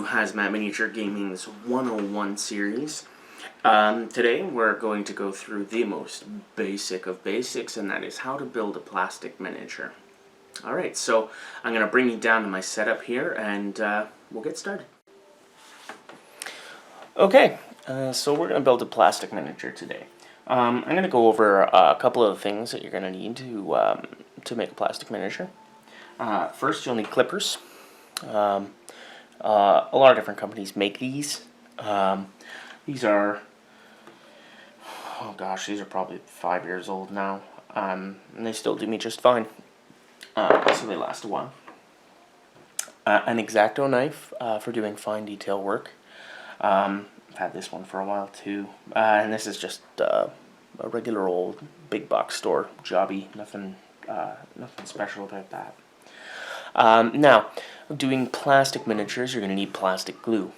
Huzzah Miniature Gaming's 101 series. Today we're going to go through the most basic of basics, and that is how to build a plastic miniature. Alright, so I'm going to bring you down to my setup here, and we'll get started. Okay, so we're going to build a plastic miniature today. I'm going to go over a couple of things that you're going to need to make a plastic miniature. First, you'll need clippers. A lot of different companies make these. These are, oh gosh, these are probably 5 years old now, and they still do me just fine. So they last a while. An X-Acto knife for doing fine detail work. I've had this one for a while too, and this is just a regular old big box store jobby. Nothing special about that. Now, doing plastic miniatures, you're going to need plastic glue.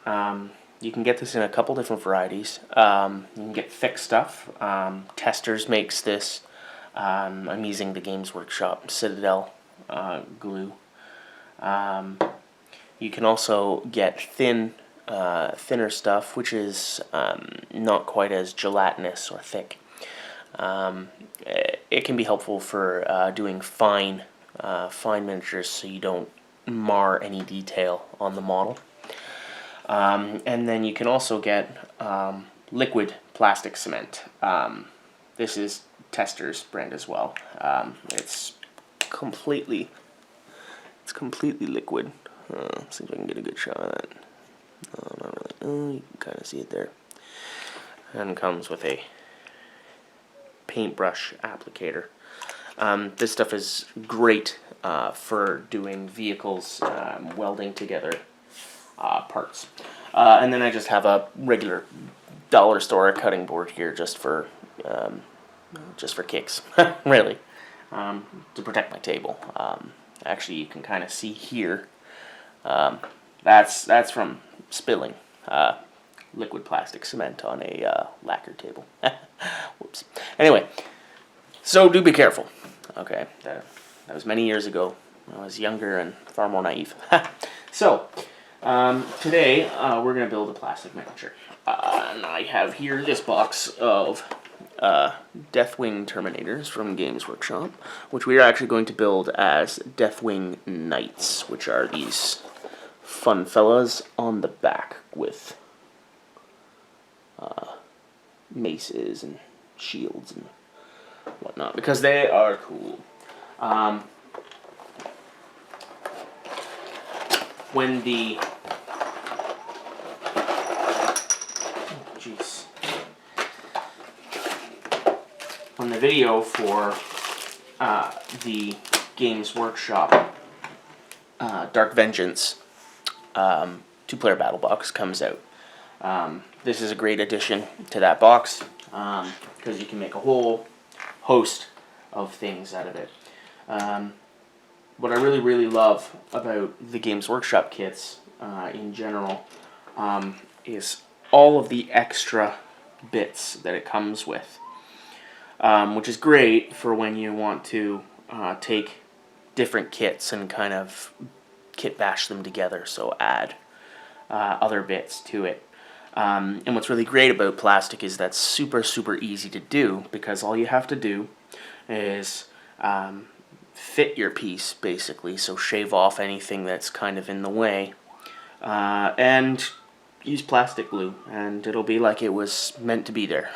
You can get this in a couple different varieties. You can get thick stuff. Testers makes this. I'm using the Games Workshop Citadel glue. You can also get thinner stuff, which is not quite as gelatinous or thick. It can be helpful for doing fine miniatures, so you don't mar any detail on the model. And then you can also get liquid plastic cement. This is Tester's brand as well. It's completely liquid. See if I can get a good shot of that. Not really. Oh, you can kind of see it there. And comes with a paintbrush applicator. This stuff is great for doing vehicles, welding together parts. And then I just have a regular dollar store cutting board here just for kicks, really, to protect my table. Actually, you can kind of see here. That's from spilling liquid plastic cement on a lacquer table. Whoops. Anyway, so do be careful. Okay, that was many years ago. I was younger and far more naive. So, today we're going to build a plastic miniature. And I have here this box of Deathwing Terminators from Games Workshop, which we are actually going to build as Deathwing Knights, which are these fun fellas on the back with maces and shields and whatnot, because they are cool. When the video for the Games Workshop Dark Vengeance 2-player battle box comes out, this is a great addition to that box, because you can make a whole host of things out of it. What I really love about the Games Workshop kits in general is all of the extra bits that it comes with, which is great for when you want to take different kits and kind of kit bash them together, so add other bits to it. And what's really great about plastic is that's super easy to do, because all you have to do is fit your piece, basically, so shave off anything that's kind of in the way, and use plastic glue, and it'll be like it was meant to be there.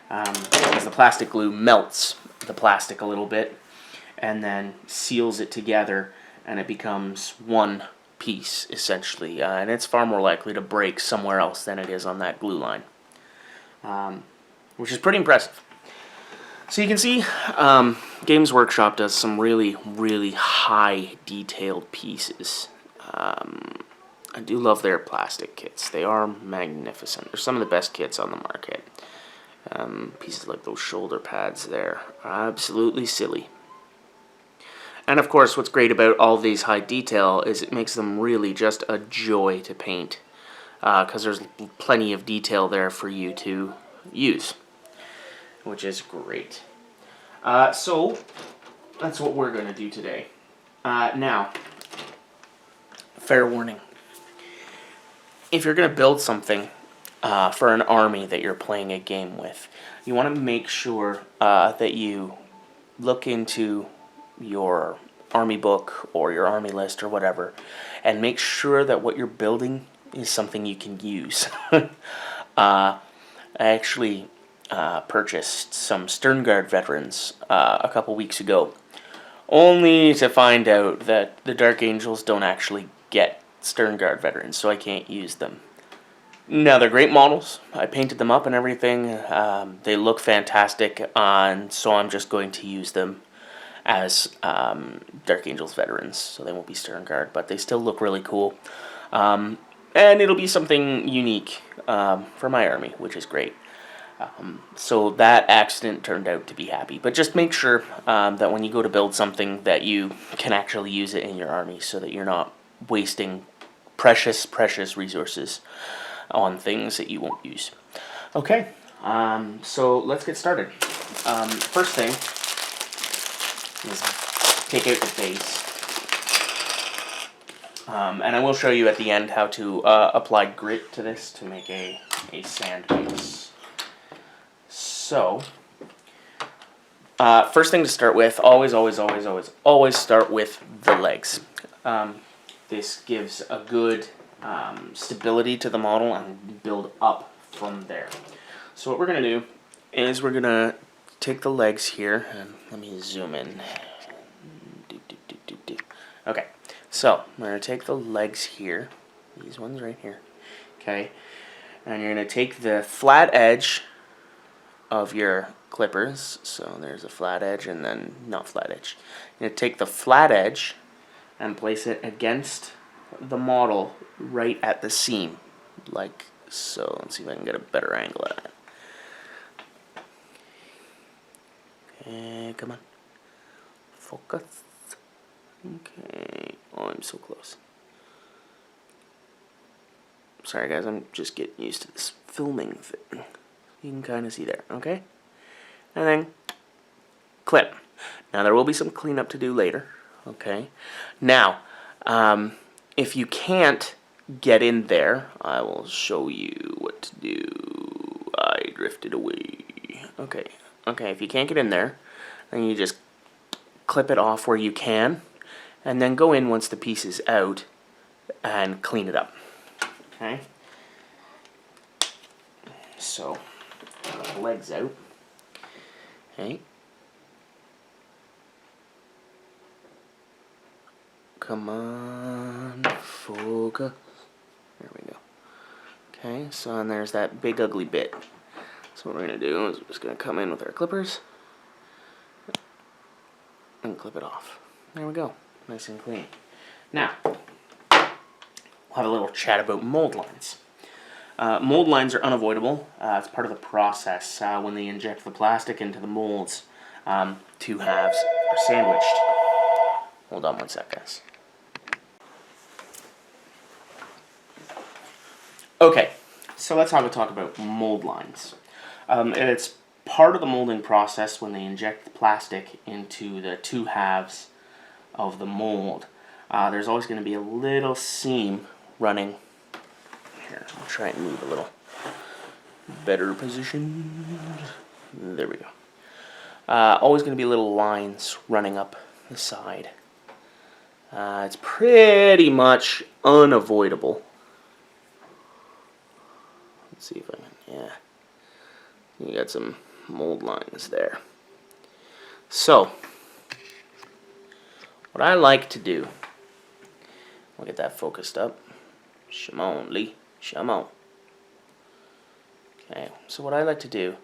Because the plastic glue melts the plastic a little bit, and then seals it together, and it becomes one piece, essentially, and it's far more likely to break somewhere else than it is on that glue line, which is pretty impressive. So you can see Games Workshop does some really high detailed pieces. I do love their plastic kits. They are magnificent. They're some of the best kits on the market. Pieces like those shoulder pads there are absolutely silly. And of course, what's great about all these high detail is it makes them really just a joy to paint, because there's plenty of detail there for you to use, which is great. So that's what we're going to do today. Now, fair warning. if you're going to build something for an army that you're playing a game with, you want to make sure that you look into your army book or your army list or whatever, and make sure that what you're building is something you can use. I actually purchased some Sternguard veterans a couple weeks ago, only to find out that the Dark Angels don't actually get Sternguard veterans, so I can't use them. Now, they're great models. I painted them up and everything. They look fantastic, so I'm just going to use them as Dark Angels veterans, so they won't be Sternguard, but they still look really cool. And it'll be something unique for my army, which is great. So that accident turned out to be happy. But just make sure that when you go to build something that you can actually use it in your army, so that you're not wasting precious, precious resources on things that you won't use. Okay, so let's get started. First thing is take out the base. And I will show you at the end how to apply grit to this to make a sand base. So, first thing to start with, always start with the legs. This gives a good stability to the model and build up from there. So what we're going to do is we're going to take the legs here, and let me zoom in. Okay, so we're going to take the legs here, these ones right here, okay, and you're going to take the flat edge of your clippers, so there's a flat edge and then not flat edge. You're going to take the flat edge and place it against the model right at the seam, like so. Let's see if I can get a better angle at it. Okay, come on. Focus. Okay. Oh, I'm so close. Sorry guys, I'm just getting used to this filming thing. You can kind of see there, okay? And then clip. Now there will be some cleanup to do later, okay? Now, if you can't get in there, I will show you what to do. I drifted away. Okay, if you can't get in there, then you just clip it off where you can, and then go in once the piece is out and clean it up. Okay? So, the legs out. Okay. Come on, focus. There we go. Okay, so and there's that big ugly bit. So what we're going to do is we're just going to come in with our clippers and clip it off. There we go. Nice and clean. Now, we'll have a little chat about mold lines. Mold lines are unavoidable. It's part of the process when they inject the plastic into the molds. Two halves are sandwiched. Hold on one sec, guys. Okay, so let's have a talk about mold lines. It's part of the molding process when they inject the plastic into the two halves of the mold. There's always going to be a little seam running. Here, I'll try and move a little better position. There we go. Always going to be little lines running up the side. It's pretty much unavoidable. Let's see if I can, yeah. You got some mold lines there. So, what I like to do, I'll get that focused up. Come on, Lee. Come on. Okay, so what I like to do,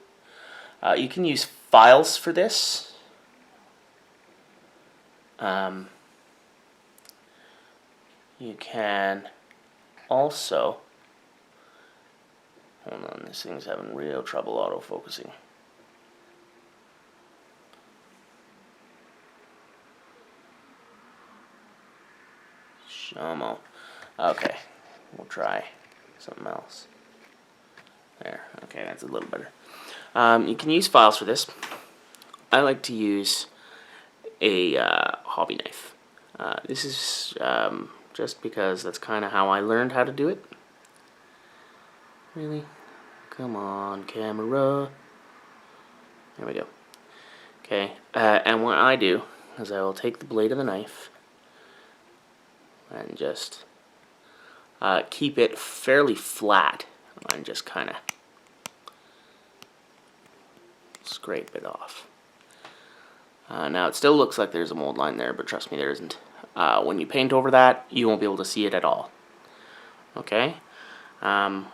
you can use files for this. You can also, hold on, this thing's having real trouble auto-focusing. Come on. Okay, we'll try something else. There, okay, that's a little better. You can use files for this. I like to use a hobby knife. This is just because that's kind of how I learned how to do it. Really? Come on, camera. There we go. Okay, and what I do is I will take the blade of the knife and just keep it fairly flat and just kind of scrape it off. Now it still looks like there's a mold line there, but trust me, there isn't. When you paint over that, you won't be able to see it at all. Okay? And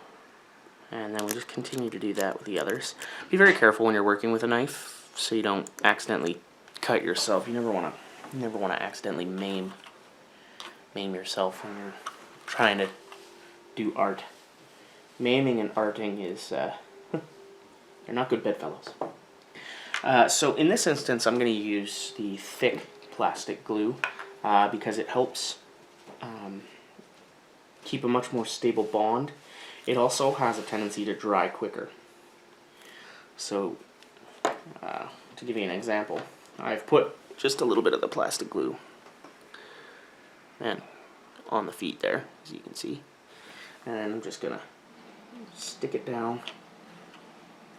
then we just continue to do that with the others. Be very careful when you're working with a knife, so you don't accidentally cut yourself. You never want to accidentally maim yourself when you're trying to do art. Maiming and arting is they're not good bedfellows. So in this instance, I'm going to use the thick plastic glue because it helps keep a much more stable bond. It also has a tendency to dry quicker. So to give you an example, I've put just a little bit of the plastic glue and on the feet there, as you can see. And I'm just going to stick it down,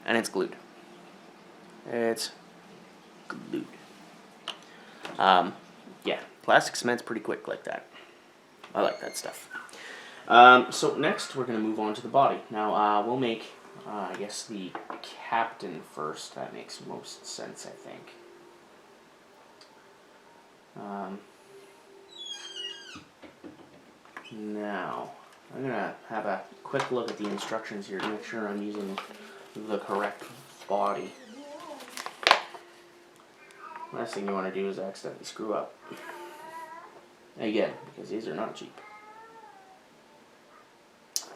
and it's glued. It's glued. Yeah, plastic cement's pretty quick like that. I like that stuff. So next we're going to move on to the body. Now we'll make, I guess, the captain first. That makes most sense, I think. Now, I'm going to have a quick look at the instructions here to make sure I'm using the correct body. Last thing you want to do is accidentally screw up. Again, because these are not cheap.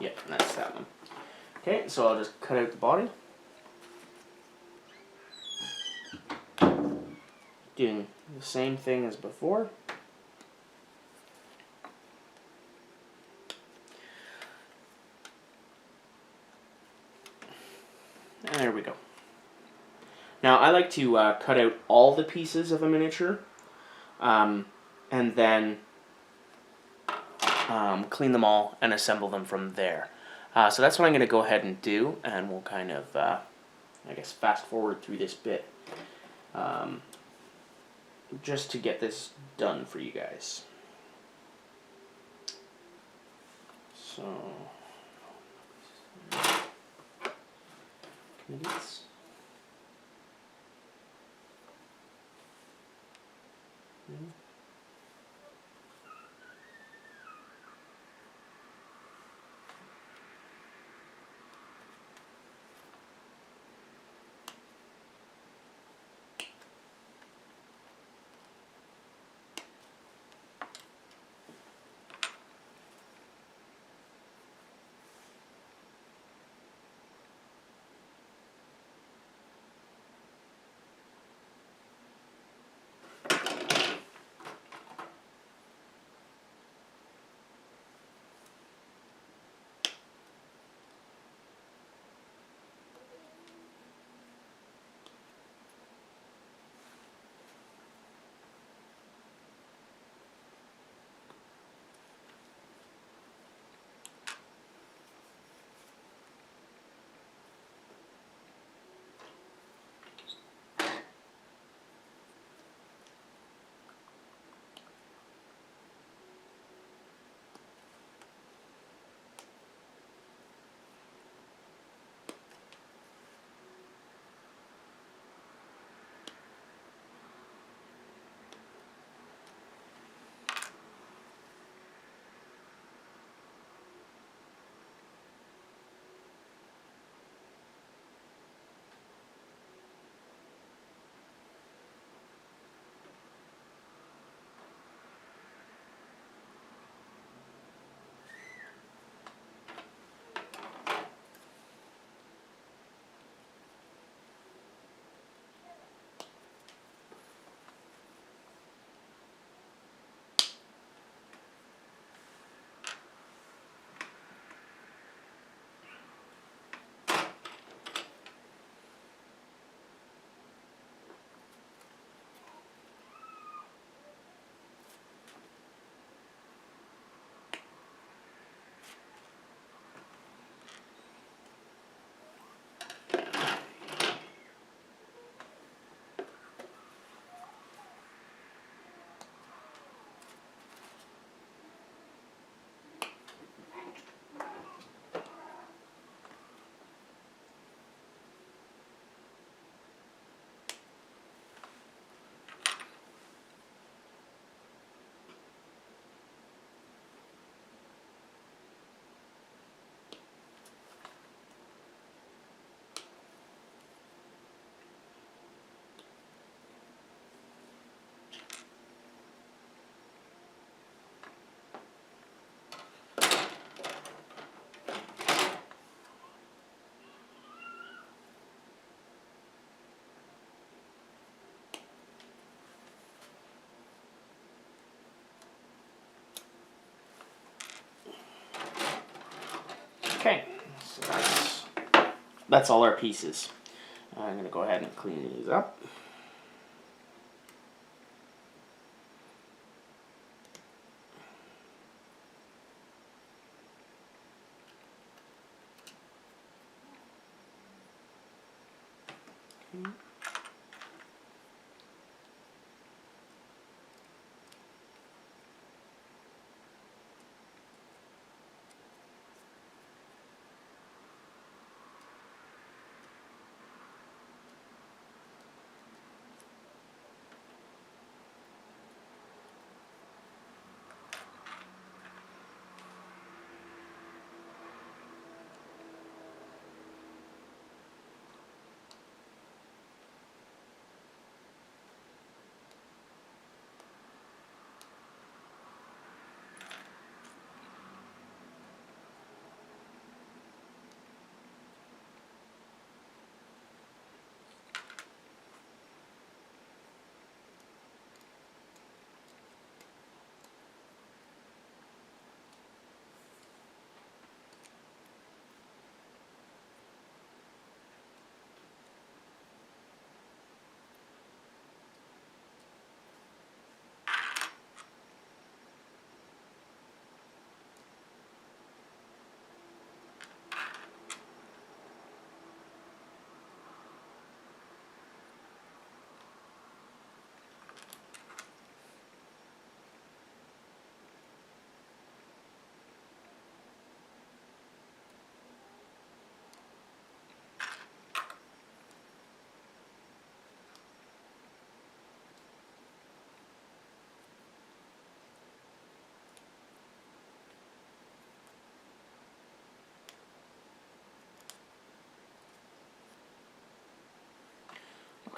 Yep, that's that one. Okay, so I'll just cut out the body. Doing the same thing as before. And there we go. Now I like to cut out all the pieces of a miniature and then clean them all and assemble them from there. So that's what I'm going to go ahead and do, and we'll kind of, I guess, fast forward through this bit just to get this done for you guys. So, minutes. So that's all our pieces. I'm going to go ahead and clean these up. Okay.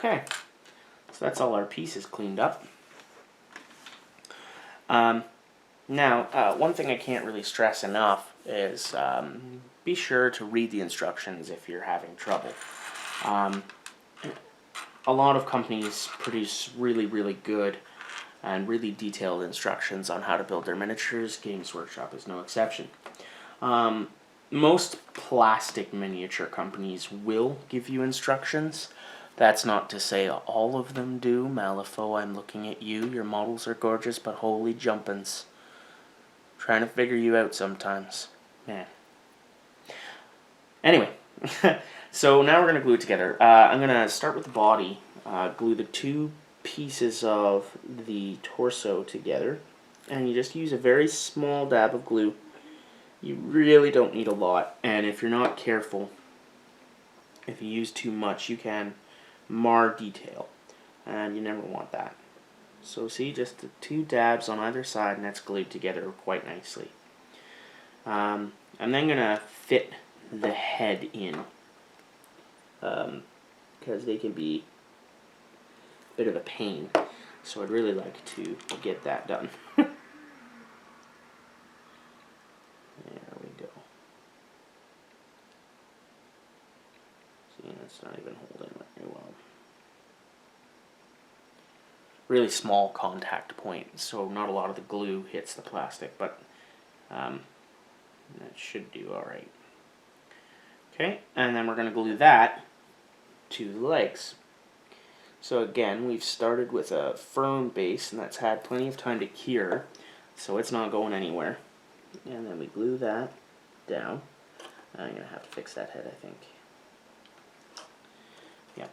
Okay, so that's all our pieces cleaned up. Now, one thing I can't really stress enough is be sure to read the instructions if you're having trouble. A lot of companies produce really, really good and really detailed instructions on how to build their miniatures. Games Workshop is no exception. Most plastic miniature companies will give you instructions. That's not to say all of them do. Malifaux, I'm looking at you. Your models are gorgeous, but holy jumpins'. Trying to figure you out sometimes. Man. Anyway, so now we're going to glue it together. I'm going to start with the body. Glue the two pieces of the torso together. And you just use a very small dab of glue. You really don't need a lot. And if you're not careful, if you use too much, you can mar detail. And you never want that. So see, just the two dabs on either side, and that's glued together quite nicely. I'm then going to fit the head in, because they can be a bit of a pain. So I'd really like to get that done. There we go. See, that's not even holding very well. Really small contact point, so not a lot of the glue hits the plastic, but that should do alright. Okay, and then we're going to glue that to the legs. So again, we've started with a firm base, and that's had plenty of time to cure, so it's not going anywhere. And then we glue that down. I'm going to have to fix that head, I think. Yeah.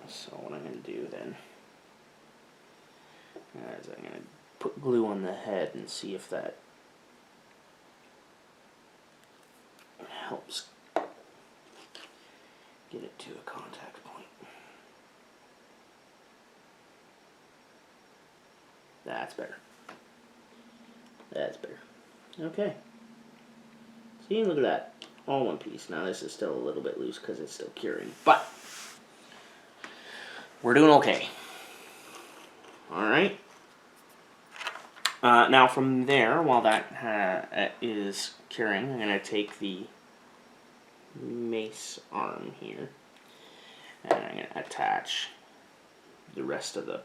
So what I'm going to do then is I'm going to put glue on the head and see if that helps get it to a contact point. That's better. That's better. Okay. See, look at that. All one piece. Now this is still a little bit loose because it's still curing, but we're doing okay. Alright. Now from there, while that is curing, I'm going to take the mace arm here, and I'm going to attach the rest of the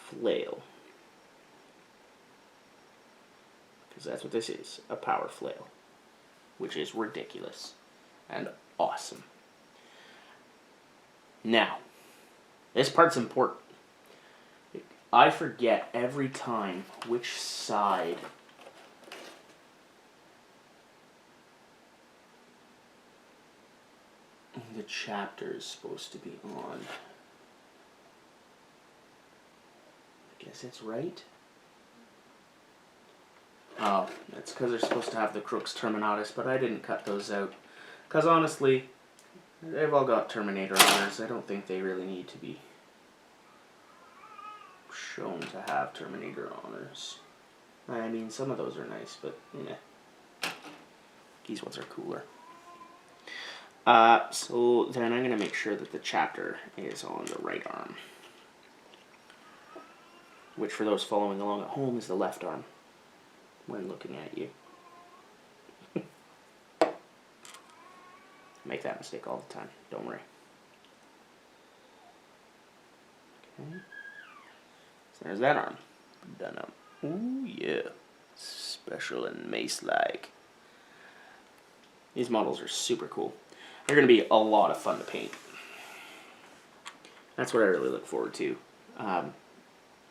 flail, because that's what this is, a power flail. which is ridiculous and awesome. Now, this part's important. I forget every time which side the chapter is supposed to be on. I guess it's right. Oh, that's because they're supposed to have the crux terminatus, but I didn't cut those out. Because honestly, they've all got Terminator honors. I don't think they really need to be shown to have Terminator honors. I mean, some of those are nice, but meh. These ones are cooler. So then I'm going to make sure that the chapter is on the right arm, which for those following along at home is the left arm when looking at you. I make that mistake all the time, don't worry. Okay. So there's that arm. Done up. Ooh, yeah. Special and mace-like. These models are super cool. They're going to be a lot of fun to paint. That's what I really look forward to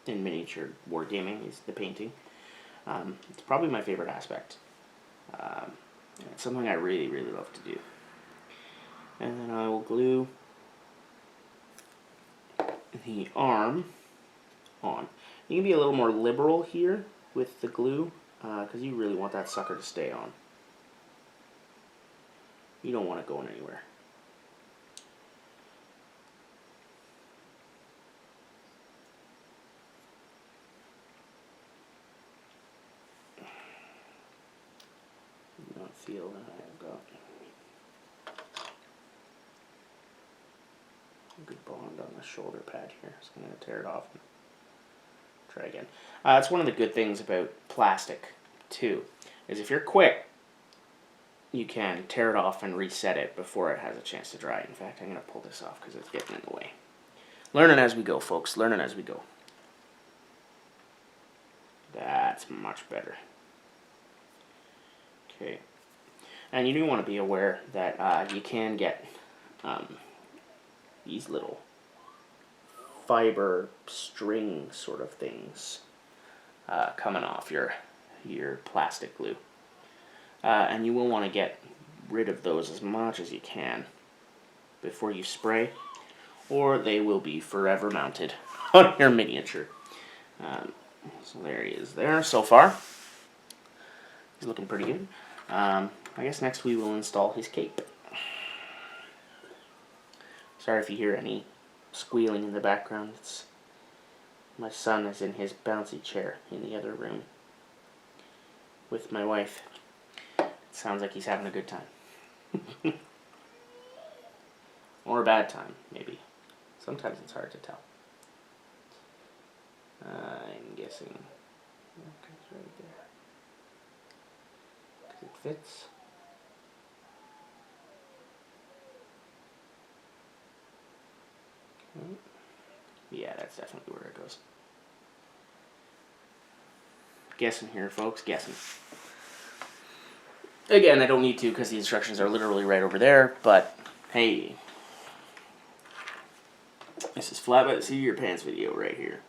in miniature wargaming, is the painting. It's probably my favorite aspect. It's something I really, really love to do. And then I will glue the arm on. You can be a little more liberal here with the glue, because you really want that sucker to stay on. You don't want it going anywhere. I don't feel that I've got a good bond on the shoulder pad here, so I'm going to tear it off and try again. That's one of the good things about plastic, too, is if you're quick, you can tear it off and reset it before it has a chance to dry. In fact, I'm going to pull this off because it's getting in the way. Learning as we go, folks. Learning as we go. That's much better. Okay. And you do want to be aware that you can get these little fiber string sort of things coming off your plastic glue. And you will want to get rid of those as much as you can before you spray, or they will be forever mounted on your miniature. So there he is there so far. He's looking pretty good. I guess next we will install his cape. Sorry if you hear any squealing in the background. My son is in his bouncy chair in the other room with my wife. Sounds like he's having a good time. Or a bad time, maybe. Sometimes it's hard to tell. I'm guessing that goes right there. Because it fits. Okay. Yeah, that's definitely where it goes. Guessing here, folks, guessing. Again, I don't need to because the instructions are literally right over there, but hey. This is flat by the seat of your pants video right here.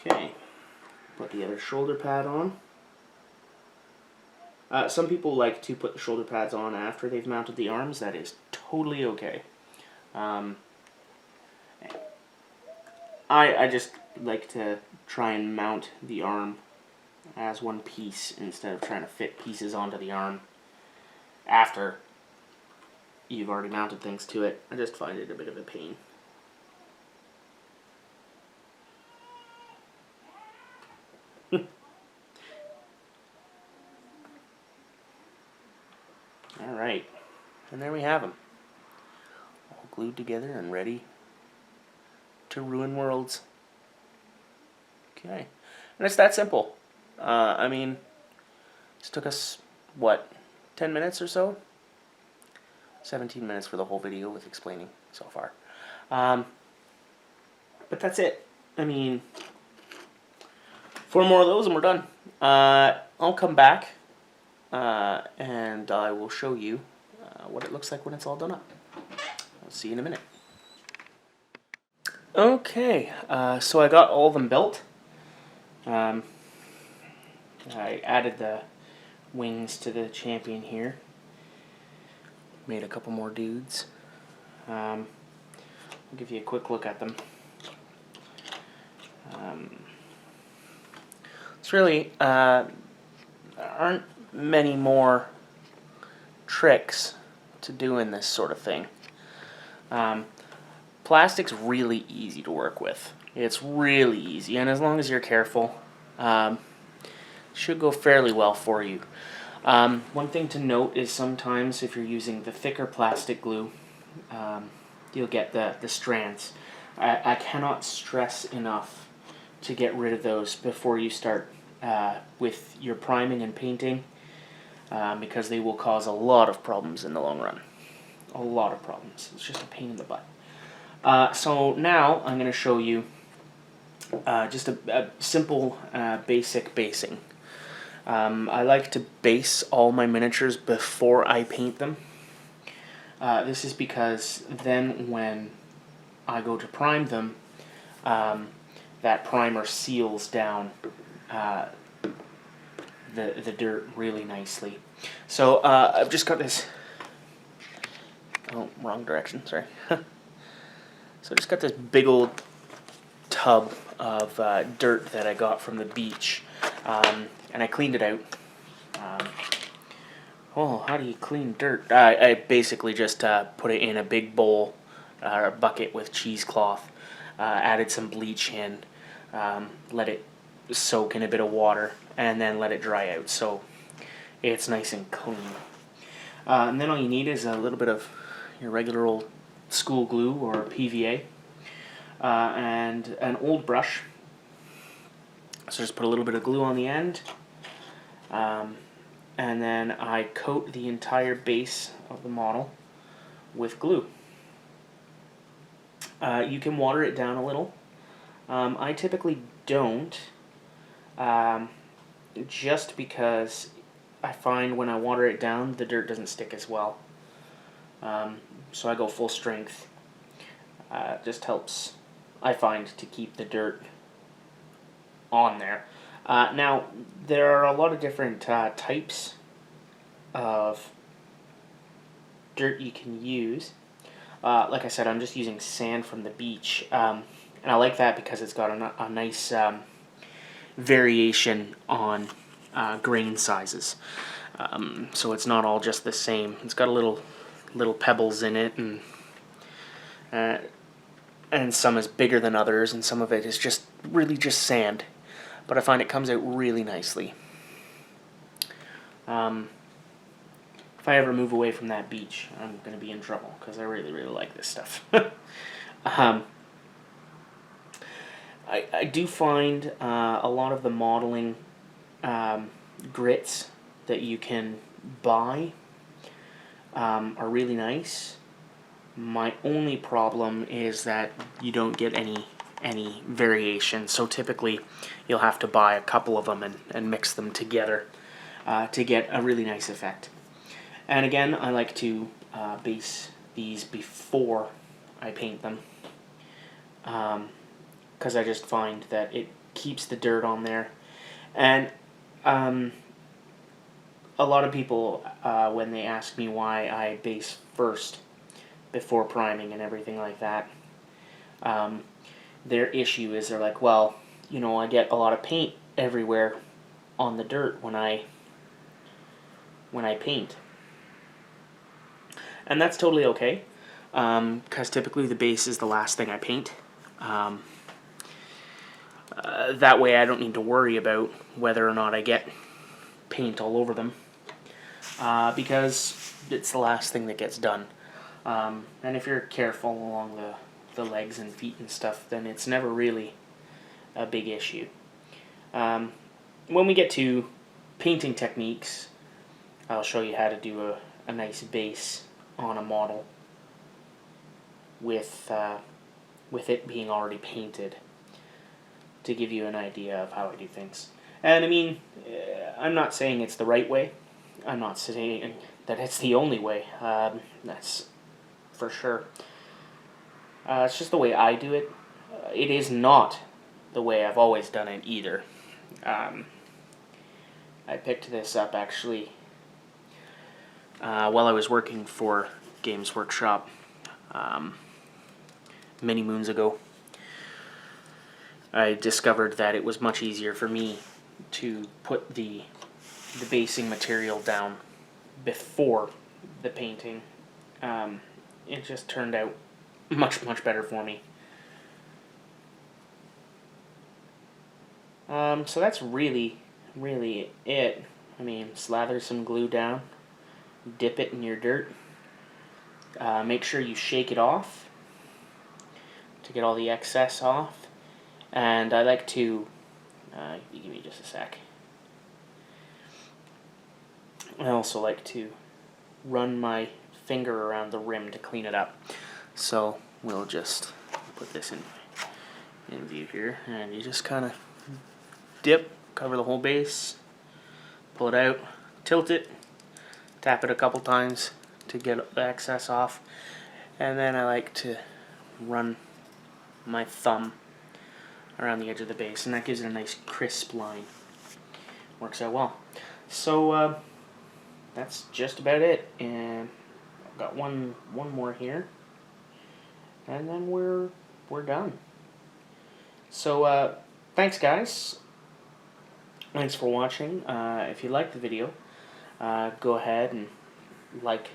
Okay, put the other shoulder pad on. Some people like to put the shoulder pads on after they've mounted the arms. That is totally okay. I just like to try and mount the arm as one piece instead of trying to fit pieces onto the arm after you've already mounted things to it. I just find it a bit of a pain. Alright, and there we have them. All glued together and ready to ruin worlds. Okay, and it's that simple. I mean, this took us, what, 10 minutes or so? 17 minutes for the whole video with explaining so far. But that's it. I mean, 4 more of those and we're done. I'll come back and I will show you what it looks like when it's all done up. I'll see you in a minute. Okay, so I got all of them built. I added the wings to the champion here. Made a couple more dudes. I'll give you a quick look at them. It's really aren't many more tricks to doing this sort of thing. Plastic's really easy to work with. It's really easy, and as long as you're careful, it should go fairly well for you. One thing to note is sometimes if you're using the thicker plastic glue, you'll get the strands. I cannot stress enough to get rid of those before you start with your priming and painting, because they will cause a lot of problems in the long run. A lot of problems. It's just a pain in the butt. So now I'm going to show you just a simple basic basing. I like to base all my miniatures before I paint them. This is because then when I go to prime them, that primer seals down the dirt really nicely. So I've just got this, oh, wrong direction, sorry. So I just got this big old tub of dirt that I got from the beach, and I cleaned it out. Oh, how do you clean dirt? I basically just put it in a big bowl or a bucket with cheesecloth, added some bleach in, let it soak in a bit of water, and then let it dry out so it's nice and clean. And then all you need is a little bit of your regular old school glue or PVA, and an old brush. So just put a little bit of glue on the end, and then I coat the entire base of the model with glue. You can water it down a little. I typically don't, just because I find when I water it down, the dirt doesn't stick as well. So I go full strength. Just helps, I find, to keep the dirt on there. Now, there are a lot of different types of dirt you can use. Like I said, I'm just using sand from the beach, and I like that because it's got a nice variation on grain sizes. So it's not all just the same. It's got a little pebbles in it, and some is bigger than others, and some of it is just really just sand. But I find it comes out really nicely. If I ever move away from that beach, I'm going to be in trouble because I really, really like this stuff. I do find a lot of the modeling grits that you can buy are really nice. My only problem is that you don't get any variation, so typically you'll have to buy a couple of them and mix them together to get a really nice effect. And again, I like to base these before I paint them, because I just find that it keeps the dirt on there. And a lot of people, when they ask me why I base first before priming and everything like that, their issue is they're like, well, you know, I get a lot of paint everywhere on the dirt when I paint. And that's totally okay, because typically the base is the last thing I paint. That way I don't need to worry about whether or not I get paint all over them, because it's the last thing that gets done. And if you're careful along the legs and feet and stuff, then it's never really a big issue. When we get to painting techniques, I'll show you how to do a nice base on a model with it being already painted. to give you an idea of how I do things. And I mean, I'm not saying it's the right way. I'm not saying that it's the only way. That's for sure. It's just the way I do it. It is not the way I've always done it either. I picked this up actually while I was working for Games Workshop many moons ago. I discovered that it was much easier for me to put the basing material down before the painting. It just turned out much better for me. So that's really it. I mean, slather some glue down, dip it in your dirt, make sure you shake it off to get all the excess off, and I like to, give me just a sec, I also like to run my finger around the rim to clean it up. So we'll just put this in view here, and you just kind of dip, cover the whole base, pull it out, tilt it, tap it a couple times to get the excess off, and then I like to run my thumb around the edge of the base, and that gives it a nice crisp line. Works out well. So that's just about it, and I've got one more here, and then we're done. So thanks guys. Thanks for watching. If you liked the video, go ahead and like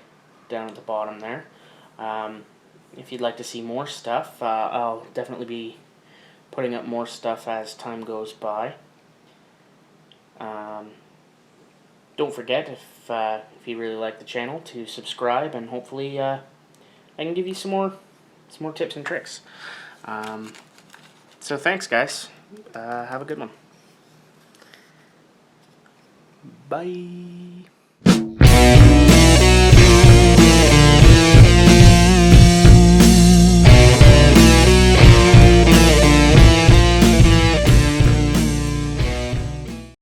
down at the bottom there. If you'd like to see more stuff, I'll definitely be putting up more stuff as time goes by. Don't forget, if you really like the channel, to subscribe, and hopefully I can give you some more tips and tricks. So thanks guys. Have a good one. Bye.